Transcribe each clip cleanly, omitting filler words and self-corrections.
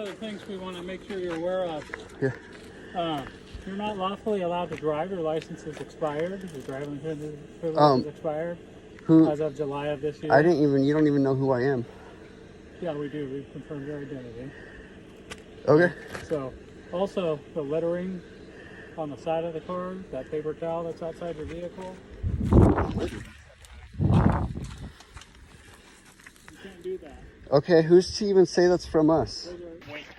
other things we want to make sure you're aware of. Yeah. You're not lawfully allowed to drive. Your license is expired. Your driving privilege is expired. As of July of this year. You don't even know who I am. Yeah, we do. We've confirmed your identity. Okay. So, also the littering on the side of the car, that paper towel that's outside your vehicle. You can't do that. Okay, who's to even say that's from us?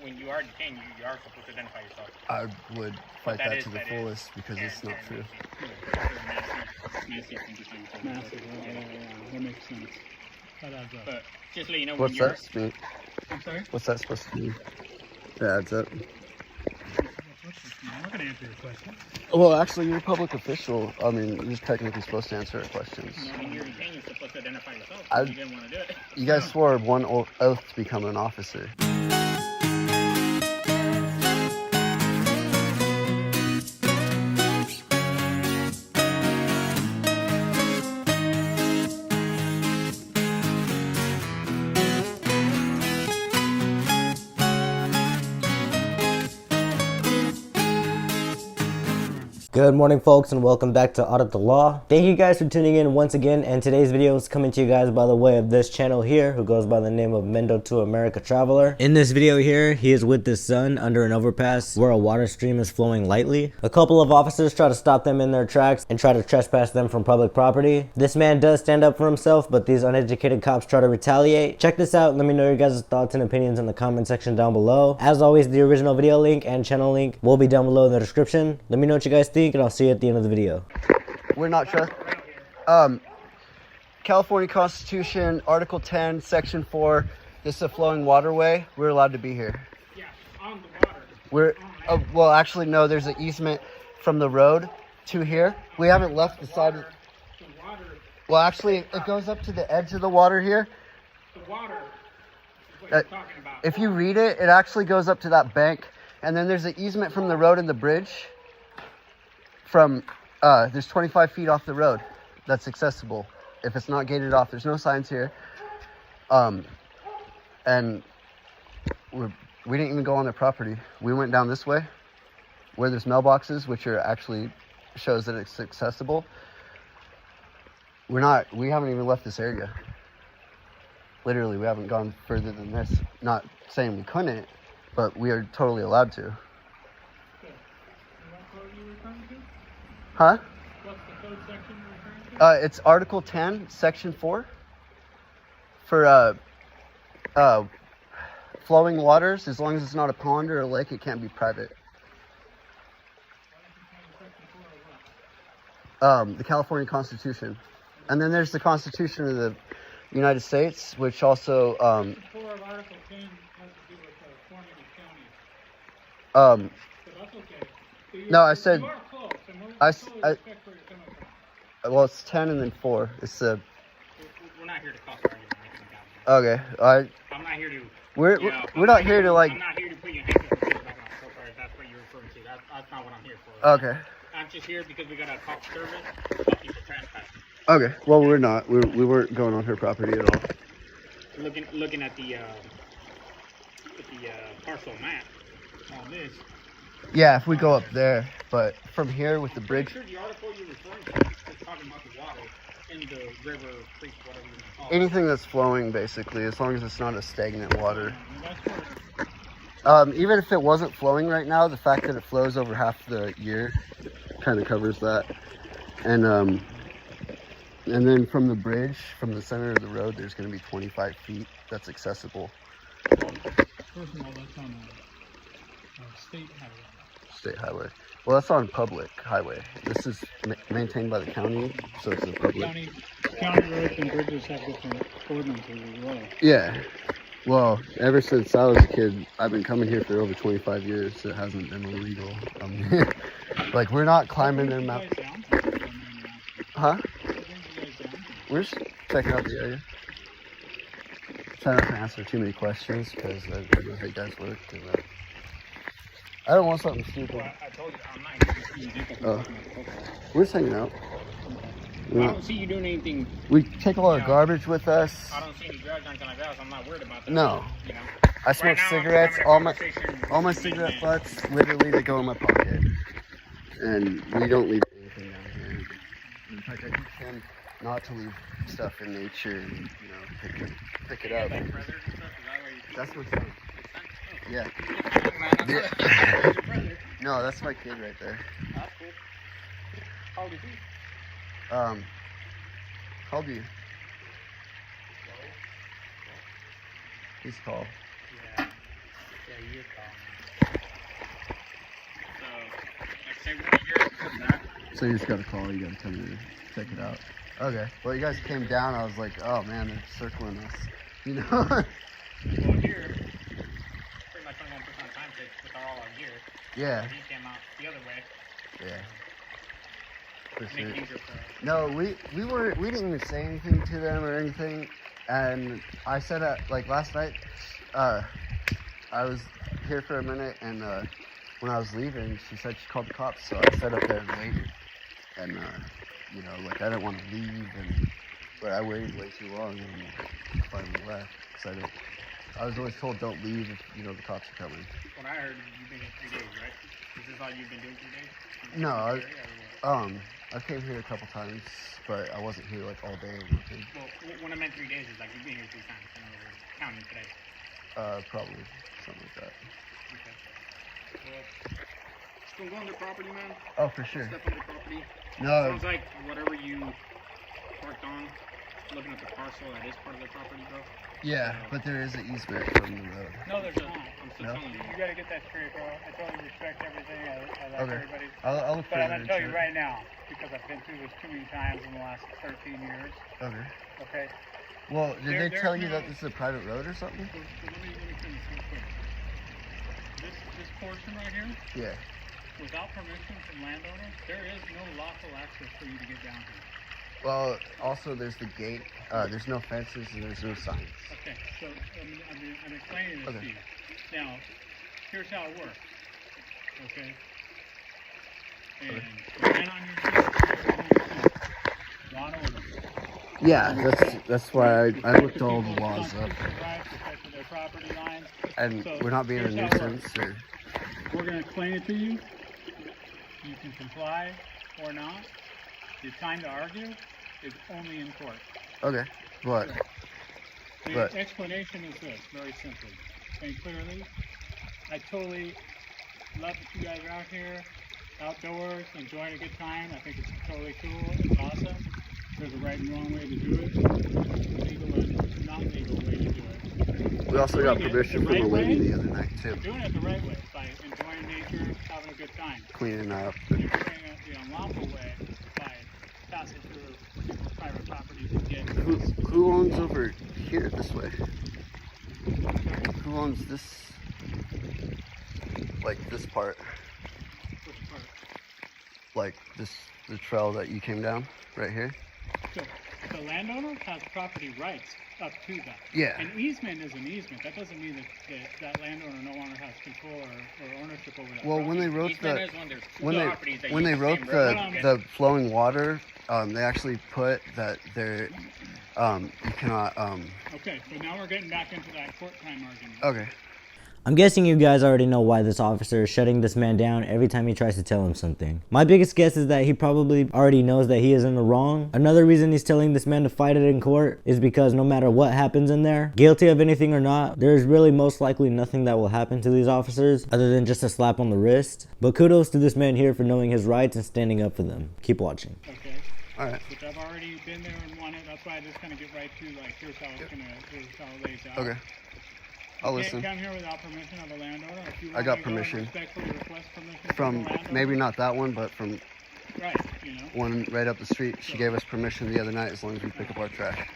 When you are detained, you are supposed to identify yourself. I would fight that to the fullest because it's not true. Massive, yeah, that makes sense. That adds up. But just let you know, what's that mean? I'm sorry? What's that supposed to mean? That adds up. I'm not going to answer your question. Well, actually, you're a public official. I mean, you're technically supposed to answer our questions. When you're detained, you're supposed to identify yourself. You didn't want to do it. You guys swore one oath to become an officer. Good morning, folks, and welcome back to Audit the Law. Thank you guys for tuning in once again, and today's video is coming to you guys by the way of this channel here, who goes by the name of Mendo2Merica Traveler. In this video here, he is with his son under an overpass where a water stream is flowing lightly. A couple of officers try to stop them in their tracks and try to trespass them from public property. This man does stand up for himself, but these uneducated cops try to retaliate. Check this out and let me know your guys' thoughts and opinions in the comment section down below. As always, the original video link and channel link will be down below in the description. Let me know what you guys think, and I'll see you at the end of the video. We're not sure. California Constitution, Article 10, Section 4. This is a flowing waterway. We're allowed to be here. Yeah, on the water. Well, actually, no. There's an easement from the road to here. We haven't left the side. The water. Well, actually, it goes up to the edge of the water here. The water is what you're talking about. If you read it, it actually goes up to that bank, and then there's an easement from the road and the bridge. There's 25 feet off the road that's accessible if it's not gated off. There's no signs here, and we didn't even go on their property. We went down this way where there's mailboxes, which are actually shows that it's accessible. We haven't even left this area. Literally, we haven't gone further than this. Not saying we couldn't, but we are totally allowed to. Huh? What's the code section you're referring to? It's Article 10, Section 4. For flowing waters, as long as it's not a pond or a lake, it can't be private. The California Constitution. And then there's the Constitution of the United States, which also... Section 4 of Article 10 has to do with California County. So that's okay. So no, I said... You are close, and we'll totally respect where you're coming from. Well, it's 10 and then 4. It's the... We're not here to cause argument. Okay. I'm not here to... We're not here to, like... I'm not here to put you in handcuffs and put you back on so far. That's what you're referring to. That's not what I'm here for. Okay. I'm just here because we got a cop service to stop people trespassing. Okay. Well, we're not. We weren't going on her property at all. Looking at the parcel map on this. Yeah, if we go up there, but from here with the bridge. I'm sure the article you're referring to is talking about the water in the river, creek, whatever you want to call it. Anything that's flowing, basically, as long as it's not a stagnant water. Even if it wasn't flowing right now, the fact that it flows over half the year kind of covers that. And then from the bridge, from the center of the road, there's going to be 25 feet that's accessible. First of all, that's on a state highway. State highway. Well, that's on public highway. This is maintained by the county, so it's a public. County roads and bridges have different ordinances as well. Yeah. Well, ever since I was a kid, I've been coming here for over 25 years. It hasn't been illegal. Like, we're not climbing them out. Huh? We're just checking out the area. Trying not to answer too many questions because I know how you guys work. And, I don't want something stupid. I told you, I'm not here to put you in handcuffs. We're just hanging out. I don't see you doing anything. We take all our garbage with us. I don't see any drugs or anything like that, so I'm not worried about that. No. You know? I smoke cigarettes. All my cigarette butts, literally, they go in my pocket. And we don't leave anything down here. In fact, I teach him not to leave stuff in nature and, you know, pick it up. That's my son. Yeah. No, that's my kid right there. That's cool. How old is he? How old are you? He's tall. Yeah, he is tall. So, like, say what year is that? So you just got a call, you gotta come here to check it out. Okay. Well, you guys came down, I was like, oh man, they're circling us. You know? Well, here, pretty much 21% time takes with all our gear. Yeah. He came out the other way. Yeah. For Make sure. it easier for us. No, we didn't even say anything to them or anything. And I said like last night, I was here for a minute, and when I was leaving, she said she called the cops, so I sat up there and waited. And you know, like I didn't want to leave, but I waited way too long and finally left. Cause I was always told don't leave if you know the cops are coming. What I heard, you've been here 3 days, right? Is this all you've been doing 3 days? No, I came here a couple times, but I wasn't here like all day or anything. Well, when I meant 3 days, is like you've been here 3 times. In other words, counting today. Probably something like that. Okay. Well, just don't go on their property, man. Oh, for sure. Step on their property. No. Sounds like whatever you worked on, looking at the parcel, that is part of their property, bro. Yeah, but there is an easement from the road. No, there's not. I'm still No? telling you. You gotta get that straight, bro. I totally respect everything. I like Okay. everybody. I'll look But I'm further gonna tell you into it. right now, because I've been through this too many times in the last 13 years. Okay. Okay. Well, did they There's tell you no- that this is a private road or something? So let me finish real quick. This portion right here, Yeah. without permission from landowners, there is no lawful access for you to get down here. Well, also there's the gate. There's no fences and there's no signs. Okay, so I'm explaining this Okay. to you. Now, here's how it works. Okay? And right on your feet, law and order. Yeah, that's why I looked all the laws up. Constitutional rights, protecting their property lines. And So, we're not being a here's how it nuisance or. We're going to explain it to you. You can comply or not. The time to argue is only in court. Okay. But The But- explanation is this, very simply and clearly. I totally love that you guys are out here, outdoors, enjoying a good time. I think it's totally cool. It's awesome. There's a right and wrong way to do it. Legal and not legal way to do it. we also got Doing it permission the from the right lady way? the other night too. Doing it the right way by enjoying nature, having a good time. Cleaning up. You're doing it the unlawful way by passing through people's private properties and getting Who owns over here this way? Who owns this? Like this part? which part. Like the trail that you came down right here? So the landowner has property rights up to that. Yeah. An easement is an easement. That doesn't mean that landowner no longer has control or ownership over that. Well, when they wrote Easement the is when there's two when properties that use the wrote same the road. the flowing water, they actually put that there, you cannot Okay, so now we're getting back into that court time argument. Okay. I'm guessing you guys already know why this officer is shutting this man down every time he tries to tell him something. My biggest guess is that he probably already knows that he is in the wrong. Another reason he's telling this man to fight it in court is because no matter what happens in there, guilty of anything or not, there is really most likely nothing that will happen to these officers other than just a slap on the wrist. But kudos to this man here for knowing his rights and standing up for them. Keep watching. Okay. Alright. Which I've already been there and won it. That's why I just kind of get right to like here's how it lays out. Okay. I'll You listen. can't come here without permission of a landowner. If you I want got to go and permission. respectfully request permission From the landowner, maybe not that one, but from right, you know. one right up the street. She gave us permission the other night as long as we pick up our trash.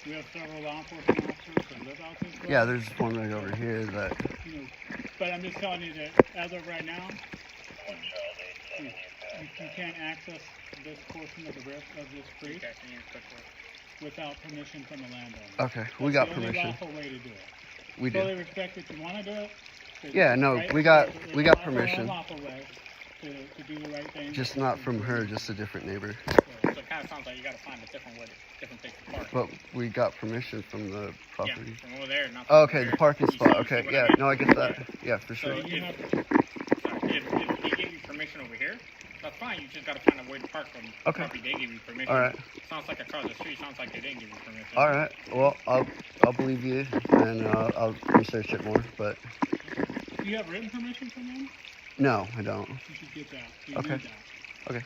We have several law enforcement officers that live out this way. Yeah, there's one right over here that You know, but I'm just telling you that as of right now, you can't access this portion of the rift of this creek without permission from the landowner. Okay, we got That's the permission. only lawful way to do it. We Totally do. respect that you want to do it. Yeah, no, right? we got There's we a got lawful and permission. unlawful way to do the right thing. Just not from her, just a different neighbor. So kind kind of sounds like you got to find a different way, different place to park. But we got permission from the Yeah, property. from over there, not Oh, from okay, over the parking there. spot. You see Okay, what I yeah, mean? no, I get that. Yeah, for So sure. if he gave you permission over here, that's fine. You just got to find a way to park from the Okay. property they gave you permission. All right. Sounds like across the street. Sounds like they didn't give you permission. All right. Well, I'll believe you, and I'll research it more. But Do you have written permission from them? no, I don't. You should get that. You Okay. need that. Okay.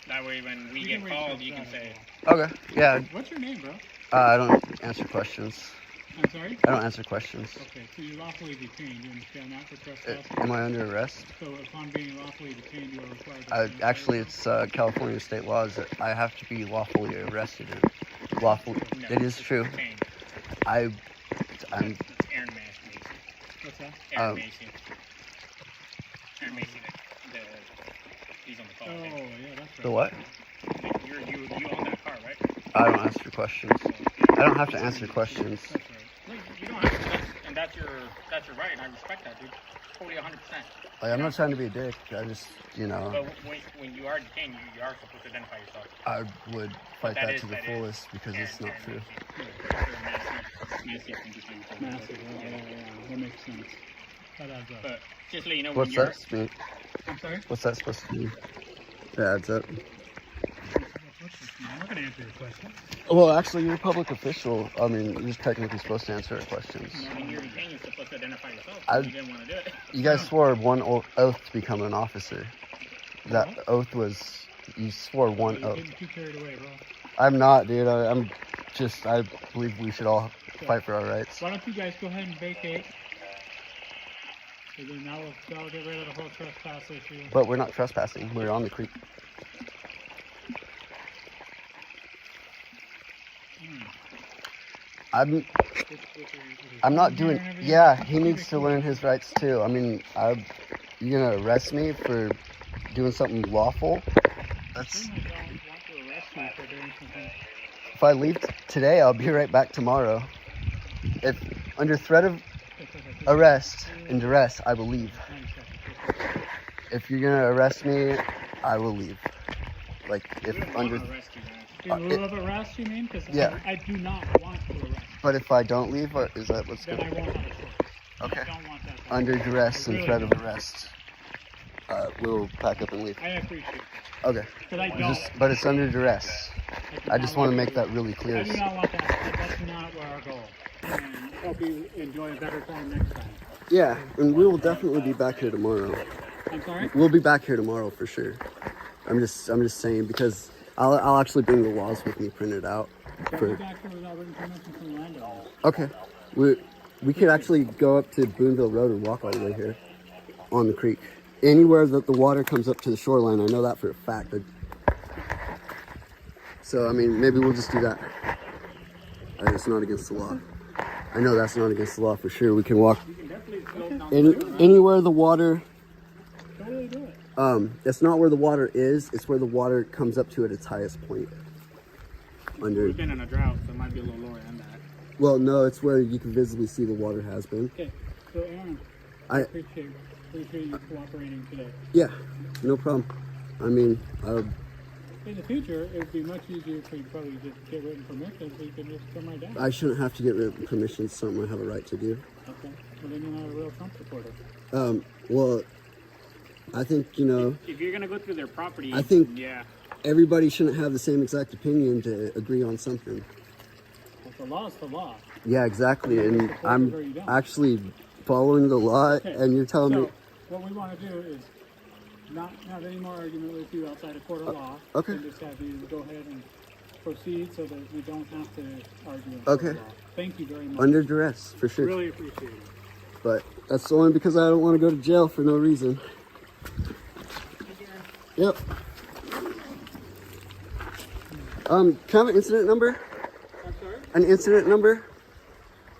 That way, when we You get can reach called, out you to can that say, as Okay. Yeah. What's your name, bro? I don't answer questions. I'm sorry? I don't answer questions. Okay, so you're lawfully detained. You understand that for trespassing? Am I under arrest? So upon being lawfully detained, you are required to... Actually, it's California state laws that I have to be lawfully arrested. Lawfully, no, it is it's true. detained. I'm. It's Aaron Macy. What's that? Aaron Macy. Aaron Macy, he's on the Oh, call. yeah, that's right. The what? You own that car, right? I don't answer questions. I don't have to answer questions. That's right. No, you don't have to. And that's your right, and I respect that, dude. Totally 100%. Like, I'm not trying to be a dick. I just, But when you are detained, you are supposed to identify yourself. I would fight that to the that is fullest because it's not true. Massive, yeah. That makes sense. That adds up. But just let you know What's when that mean? I'm sorry? What's that supposed to mean? That adds up. I'm not going to answer your question. Well, actually, you're a public official. I mean, you're you're supposed to answer our questions. when you're detained, you're supposed to identify yourself. I- You didn't want to do it. You guys swore one oath to become an officer. That oath was, you swore one You're oath. getting too carried away, bro. I'm not, dude. I believe we should all fight for our rights. Why don't you guys go ahead and vacate? So then now we'll get rid of the whole trespass issue. But we're not trespassing. We're on the creek. I'm not doing. Yeah, he needs to learn his rights too. I mean, you gonna arrest me for doing something lawful? That's. I don't want to arrest you for doing something. If I leave today, I'll be right back tomorrow. If under threat of arrest and duress, I will leave. If you're gonna arrest me, I will leave. Like if under. Arrest you, man. In lieu of arrest, you mean? Because Yeah. I do not want to arrest. But if I don't leave, or is that what's Then gonna? I won't have a choice. Okay. I don't want that. to Under happen. duress and Really threat of don't. arrest, we'll pack up and leave. I appreciate it. Okay. But I don't. But it's under duress. do I not just want to want make that really clear. I do not want that. That's not our goal. And hope you enjoy a better time next time. Yeah, and we will definitely be back here tomorrow. I'm sorry? We'll be back here tomorrow for sure. I'm just saying because I'll actually bring the laws with me printed out. We'll For be back here without written permission from the landowner. okay, we could actually go up to Boonville Road and walk all the way here on the creek. Anywhere that the water comes up to the shoreline, I know that for a fact. So I mean, maybe we'll just do that. It's not against the law. I know that's not against the law for sure. We can walk You can definitely float down anywhere the water. Totally do it. It's not where the water is. It's where the water comes up to at its highest point. Under. We've been in a drought, so it might be a little lower than that. Well, no, it's where you can visibly see the water has been. Okay. So Aaron, I appreciate you cooperating today. Yeah, no problem. I mean, In the future, it would be much easier for you to probably just get written permission so you can just come right down. I shouldn't have to get written permission. It's something I have a right to do. Okay. Well, then you're not a real Trump supporter. Well, I think, If you're gonna go through their property, I think- yeah. everybody shouldn't have the same exact opinion to agree on something. Well, the law is the law. Yeah, exactly. And Or you I'm don't. actually following the law, Okay. and you're telling So, me, what we want to do is not have any more argument with you outside of court of law. okay. And just have you go ahead and proceed so that we don't have to argue in court Okay. of law. Thank you very much. under duress, for sure. Really appreciate it. But that's only because I don't want to go to jail for no reason. Yep. Can I have an incident number? I'm sorry? An incident number?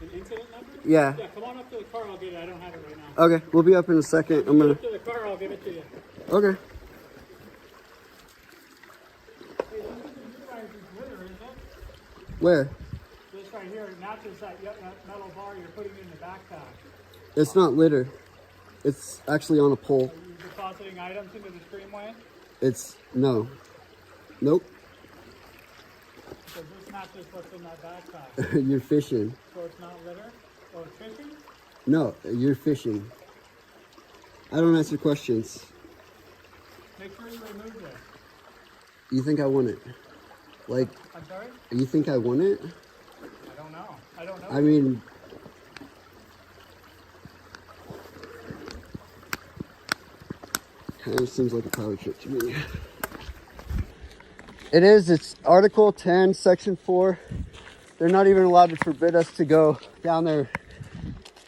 An incident number? Yeah. Yeah, come on up to the car. I'll get it. I don't have it right now. Okay, we'll be up in a second. I'm Come gonna. up to the car. I'll give it to you. Okay. Hey, this is litter, is it? Where? This right here, it matches that metal bar you're putting in the backpack. It's not litter. It's actually on a pole. Are you depositing items into the streamway? It's no. Nope. matches what's in that backpack. You're fishing. So it's not litter? Or fishing? No, you're fishing. I don't answer questions. Make sure you remove this. You think I want it? Like, I'm sorry? you think I want it? I don't know. I don't know. I mean, kind of seems like a power trip to me. It is. It's Article 10, Section 4. They're not even allowed to forbid us to go down there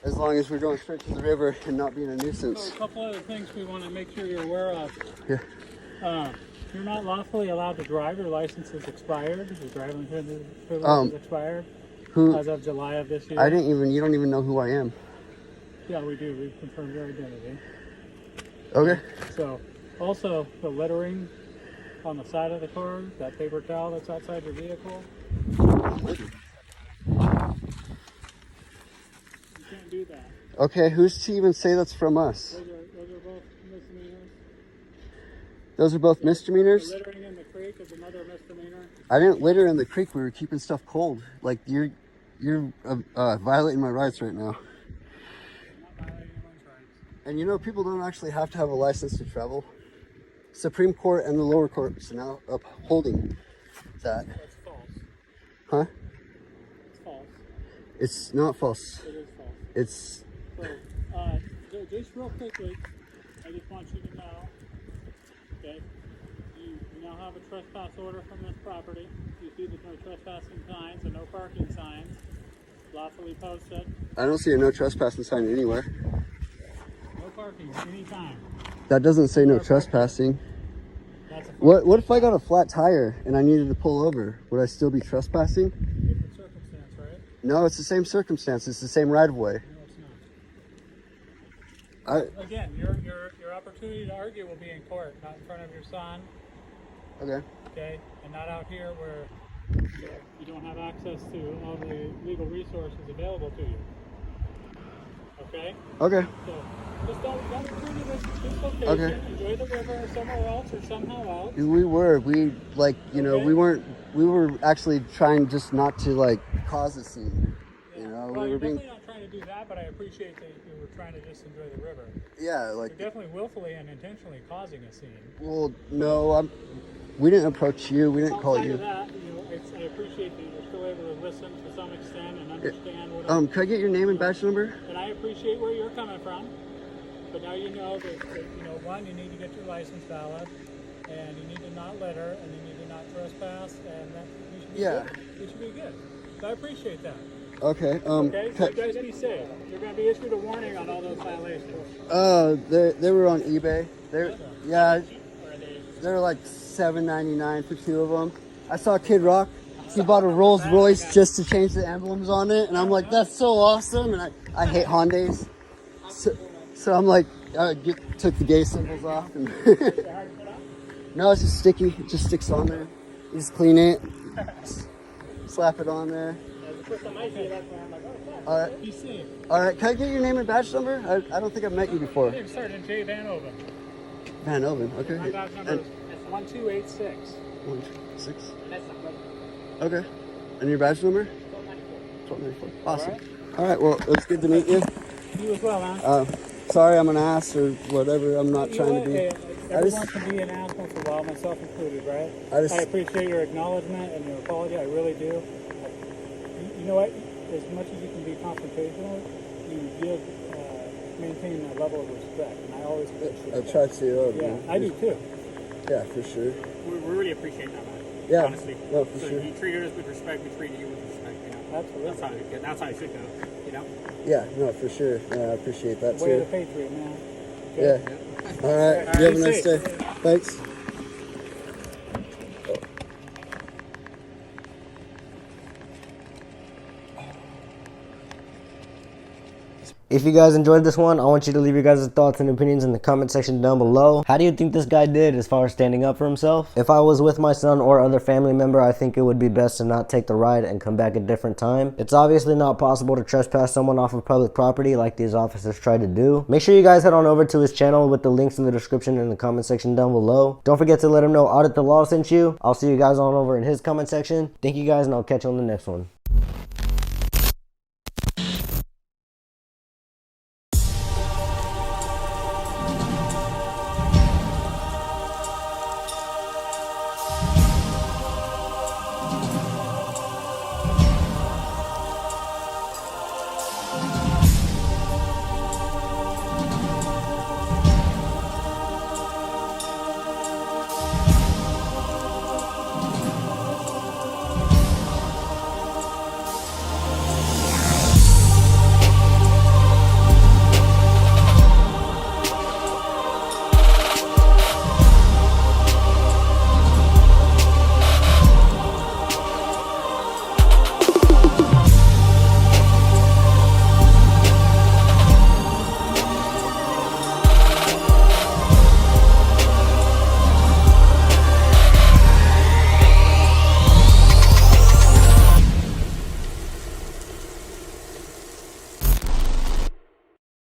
as long as we're going straight to the river and not being a nuisance. So a couple other things we want to make sure you're aware of. Yeah. You're not lawfully allowed to drive. Your license is expired. Your driving privilege is expired. Who? As of July of this year. I didn't even. You don't even know who I am. Yeah, we do. We've confirmed your identity. Okay. So, also the littering on the side of the car, that paper towel that's outside your vehicle. You can't do that. Okay. Who's to even say that's from us? Those are both misdemeanors. Those are both misdemeanors. Littering in the creek is another misdemeanor. I didn't litter in the creek. We were keeping stuff cold. Like you're violating my rights right now. Not violating anyone's rights. And you know, people don't actually have to have a license to travel. Supreme Court and the lower courts are now upholding that. That's false. Huh? It's false. It's not false. It is false. It's So, just real quickly, I just want you to know that you now have a trespass order from this property. You see there's no trespassing signs and no parking signs lawfully posted. I don't see a no trespassing sign anywhere. No parking anytime. That doesn't say no trespassing. That's a What if I got a flat tire and I needed to pull over? Would I still be trespassing? different circumstance, right? No, it's the same circumstance. It's the same right of way. No, it's not. I Again, your opportunity to argue will be in court, not in front of your son, okay. okay? And not out here where you don't have access to all the legal resources available to you. Okay? Okay. So just don't retreat to this location. Okay. Enjoy the river or somewhere else or somehow else. We like, you know, Okay. we were actually trying just not to like cause a scene. You know, Well, we you're were being, definitely not trying to do that, but I appreciate that you were trying to just enjoy the river. yeah, You're like, definitely willfully and intentionally causing a scene. well, no, we didn't approach you. We didn't call Outside you. of that, I appreciate that you're still able to listen to some extent and understand what. Can I get your name and badge number? And I appreciate where you're coming from, but now you know that one, you need to get your license valid, and you need to not litter, and you need to not trespass, and that you should be Yeah. good. You should be good. So I appreciate that. Okay. Okay, so you guys be safe. You're going to be issued a warning on all those violations. They were on eBay. Yeah, Or are they? they're like $7.99 for 2 of them. I saw Kid Rock. He bought a Rolls Royce just to change the emblems on it, and I'm like, that's so awesome. And I hate Hondas, so I'm like, took the gay symbols off. And no, it's just sticky. It just sticks on there. You just clean it, slap it on there. All right. Be safe. All right. Can I get your name and badge number? I don't think I've met you before. My name's Sergeant Jay Van Oven. Van Oven. Okay. My badge number is 1286. 1, 2, 6. That's not right. Okay. And your badge number? 1294. Awesome. All right. Well, it's good to meet you. You as well, man. Sorry, I'm an ass or whatever. I'm not trying to be. Hey, everyone just- can be an ass once in a while, myself included, right? I just- I appreciate your acknowledgement and your apology. I really do. You know what? As much as you can be confrontational, you maintain a level of respect, and I always appreciate I that. try to. Yeah, I do too. Yeah, for sure. We really appreciate that, man. Yeah. Honestly. No, for So sure. you treated us with respect, we treated you with respect, you know. Absolutely. That's how it should go, you know. Yeah. No, for sure. Yeah, I appreciate that Way of the too. Patriot, man. Yeah. All right. You have a Be nice day. safe. Thanks. If you guys enjoyed this one, I want you to leave your guys' thoughts and opinions in the comment section down below. How do you think this guy did as far as standing up for himself? If I was with my son or other family member, I think it would be best to not take the ride and come back a different time. It's obviously not possible to trespass someone off of public property like these officers tried to do. Make sure you guys head on over to his channel with the links in the description and the comment section down below. Don't forget to let him know Audit the Law sent you. I'll see you guys on over in his comment section. Thank you guys, and I'll catch you on the next one.